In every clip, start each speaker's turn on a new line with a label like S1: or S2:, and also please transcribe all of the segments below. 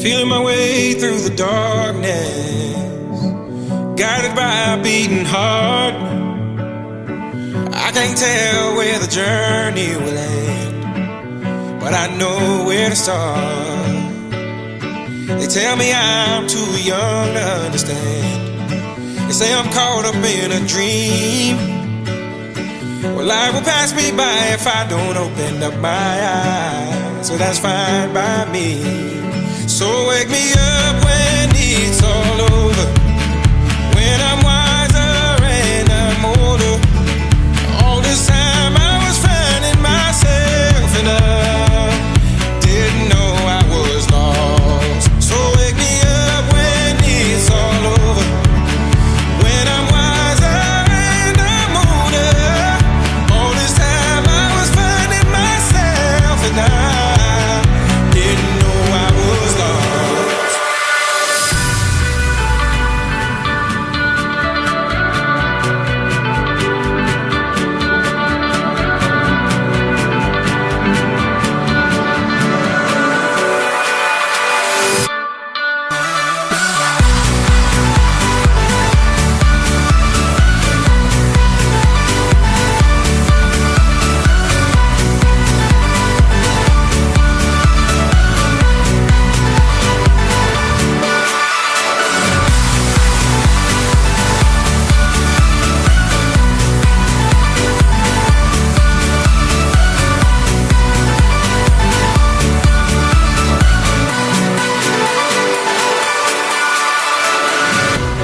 S1: Feeling my way through the darkness, guided by a beating heart. I can't tell where the journey will end, but I know where to start. They tell me I'm too young to understand. They say I'm caught up in a dream. Well, life will pass me by if I don't open up my eyes, so that's fine by me. So wake me up when it's all over, when I'm wiser and I'm older. All this time I was finding myself and I didn't know I was lost. So wake me up when it's all over, when I'm wiser and I'm older. All this time I was finding myself and I didn't know I was lost.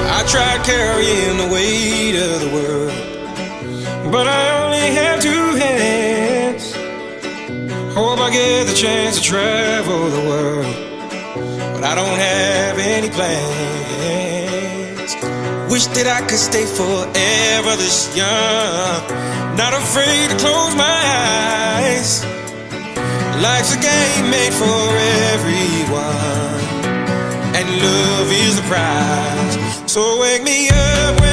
S1: I tried carrying the weight of the world, but I only have two hands. Hope I get the chance to travel the world, but I don't have any plans. Wish that I could stay forever this young, not afraid to close my eyes. Life's a game made for everyone, and love is the prize. So wake me up when